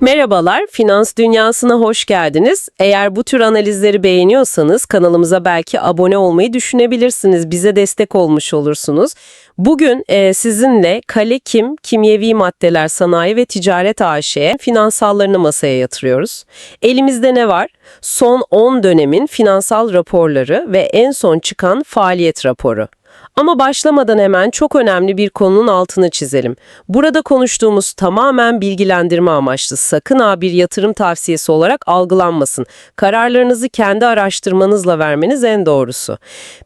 Merhabalar, finans dünyasına hoş geldiniz. Eğer bu tür analizleri beğeniyorsanız kanalımıza belki abone olmayı düşünebilirsiniz. Bize destek olmuş olursunuz. Bugün sizinle Kale Kim, Kimyevi Maddeler Sanayi ve Ticaret AŞ'ye finansallarını masaya yatırıyoruz. Elimizde ne var? Son 10 dönemin finansal raporları ve en son çıkan faaliyet raporu. Ama başlamadan hemen çok önemli bir konunun altını çizelim. Burada konuştuğumuz tamamen bilgilendirme amaçlı. Sakın ha bir yatırım tavsiyesi olarak algılanmasın. Kararlarınızı kendi araştırmanızla vermeniz en doğrusu.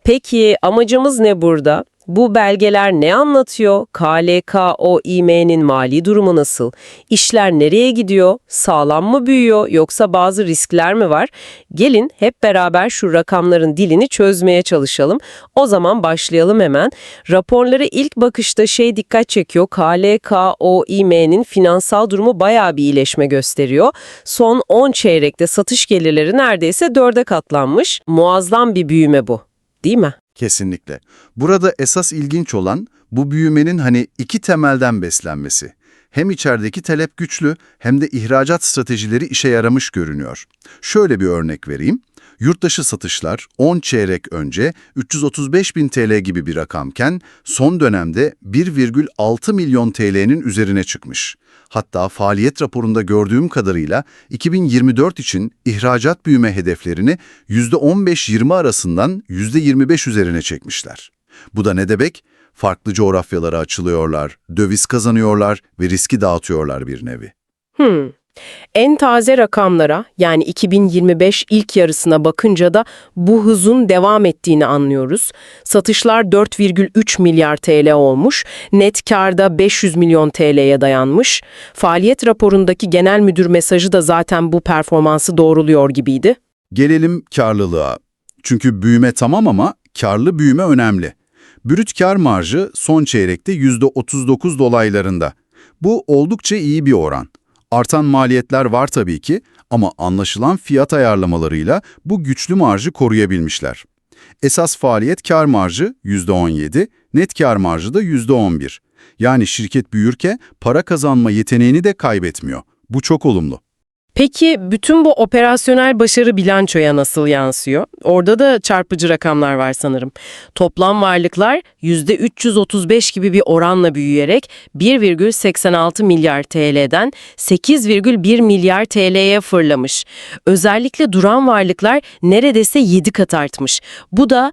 Peki amacımız ne burada? Bu belgeler ne anlatıyor? KLKOİM'nin mali durumu nasıl? İşler nereye gidiyor? Sağlam mı büyüyor yoksa bazı riskler mi var? Gelin hep beraber şu rakamların dilini çözmeye çalışalım. O zaman başlayalım hemen. Raporlara ilk bakışta dikkat çekiyor. KLKOİM'nin finansal durumu bayağı bir iyileşme gösteriyor. Son 10 çeyrekte satış gelirleri neredeyse 4'e katlanmış. Muazzam bir büyüme bu, değil mi? Kesinlikle. Burada esas ilginç olan bu büyümenin iki temelden beslenmesi. Hem içerideki talep güçlü hem de ihracat stratejileri işe yaramış görünüyor. Şöyle bir örnek vereyim. Yurtdışı satışlar 10 çeyrek önce 335 bin TL gibi bir rakamken son dönemde 1,6 milyon TL'nin üzerine çıkmış. Hatta faaliyet raporunda gördüğüm kadarıyla 2024 için ihracat büyüme hedeflerini %15-20 arasından %25 üzerine çekmişler. Bu da ne demek? Farklı coğrafyalara açılıyorlar, döviz kazanıyorlar ve riski dağıtıyorlar bir nevi. En taze rakamlara yani 2025 ilk yarısına bakınca da bu hızın devam ettiğini anlıyoruz. Satışlar 4,3 milyar TL olmuş, net kârda 500 milyon TL'ye dayanmış. Faaliyet raporundaki genel müdür mesajı da zaten bu performansı doğruluyor gibiydi. Gelelim karlılığa. Çünkü büyüme tamam ama karlı büyüme önemli. Brüt kar marjı son çeyrekte %39 dolaylarında. Bu oldukça iyi bir oran. Artan maliyetler var tabii ki ama anlaşılan fiyat ayarlamalarıyla bu güçlü marjı koruyabilmişler. Esas faaliyet kar marjı %17, net kar marjı da %11. Yani şirket büyürken para kazanma yeteneğini de kaybetmiyor. Bu çok olumlu. Peki bütün bu operasyonel başarı bilançoya nasıl yansıyor? Orada da çarpıcı rakamlar var sanırım. Toplam varlıklar %335 gibi bir oranla büyüyerek 1,86 milyar TL'den 8,1 milyar TL'ye fırlamış. Özellikle duran varlıklar neredeyse 7 kat artmış. Bu da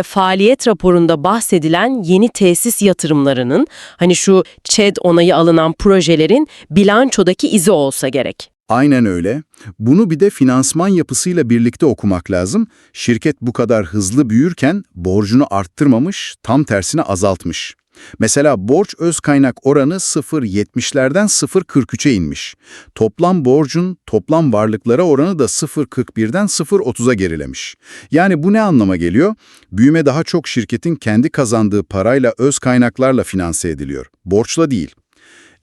faaliyet raporunda bahsedilen yeni tesis yatırımlarının, şu ÇED onayı alınan projelerin bilançodaki izi olsa gerek. Aynen öyle. Bunu bir de finansman yapısıyla birlikte okumak lazım. Şirket bu kadar hızlı büyürken borcunu arttırmamış, tam tersine azaltmış. Mesela borç öz kaynak oranı 0,70'lerden 0,43'e inmiş. Toplam borcun toplam varlıklara oranı da 0,41'den 0,30'a gerilemiş. Yani bu ne anlama geliyor? Büyüme daha çok şirketin kendi kazandığı parayla öz kaynaklarla finanse ediliyor. Borçla değil.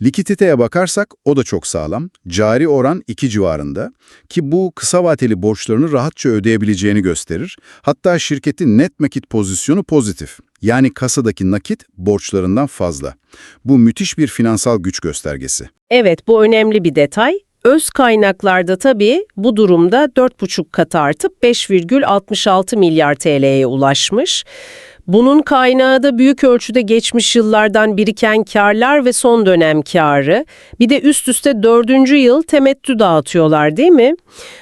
Likiditeye bakarsak o da çok sağlam. Cari oran 2 civarında ki bu kısa vadeli borçlarını rahatça ödeyebileceğini gösterir. Hatta şirketin net nakit pozisyonu pozitif. Yani kasadaki nakit borçlarından fazla. Bu müthiş bir finansal güç göstergesi. Evet, bu önemli bir detay. Öz kaynaklarda tabii bu durumda 4,5 kat artıp 5,66 milyar TL'ye ulaşmış. Bunun kaynağı da büyük ölçüde geçmiş yıllardan biriken kârlar ve son dönem kârı. Bir de üst üste 4. yıl temettü dağıtıyorlar değil mi?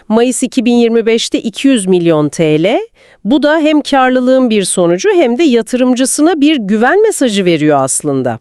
Mayıs 2025'te 200 milyon TL. Bu da hem kârlılığın bir sonucu hem de yatırımcısına bir güven mesajı veriyor aslında.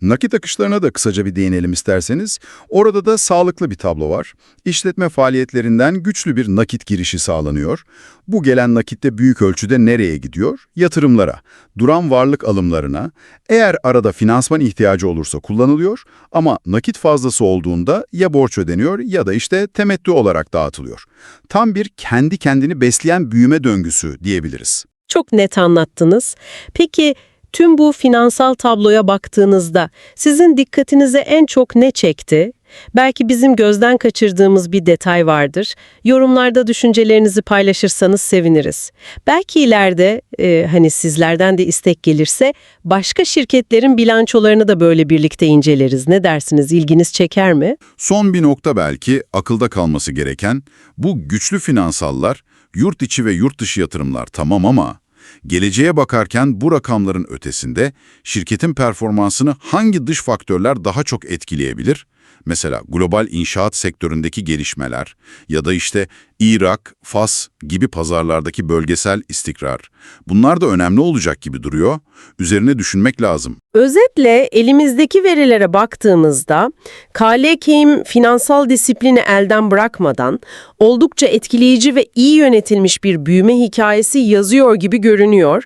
Nakit akışlarına da kısaca bir değinelim isterseniz. Orada da sağlıklı bir tablo var. İşletme faaliyetlerinden güçlü bir nakit girişi sağlanıyor. Bu gelen nakitte büyük ölçüde nereye gidiyor? Yatırımlara, duran varlık alımlarına, eğer arada finansman ihtiyacı olursa kullanılıyor ama nakit fazlası olduğunda ya borç ödeniyor ya da temettü olarak dağıtılıyor. Tam bir kendi kendini besleyen büyüme döngüsü diyebiliriz. Çok net anlattınız. Peki Tüm bu finansal tabloya baktığınızda sizin dikkatinize en çok ne çekti? Belki bizim gözden kaçırdığımız bir detay vardır. Yorumlarda düşüncelerinizi paylaşırsanız seviniriz. Belki ileride hani sizlerden de istek gelirse başka şirketlerin bilançolarını da böyle birlikte inceleriz. Ne dersiniz? İlginiz çeker mi? Son bir nokta belki akılda kalması gereken, bu güçlü finansallar, yurt içi ve yurt dışı yatırımlar tamam ama geleceğe bakarken bu rakamların ötesinde şirketin performansını hangi dış faktörler daha çok etkileyebilir? Mesela global inşaat sektöründeki gelişmeler ya da işte Irak, Fas gibi pazarlardaki bölgesel istikrar. Bunlar da önemli olacak gibi duruyor. Üzerine düşünmek lazım. Özetle elimizdeki verilere baktığımızda KLK'in finansal disiplini elden bırakmadan oldukça etkileyici ve iyi yönetilmiş bir büyüme hikayesi yazıyor gibi görünüyor.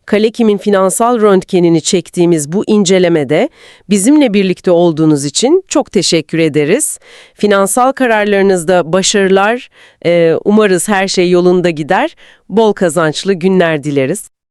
Kalekim'in finansal röntgenini çektiğimiz bu incelemede bizimle birlikte olduğunuz için çok teşekkür ederiz. Finansal kararlarınızda başarılar, umarız her şey yolunda gider, bol kazançlı günler dileriz.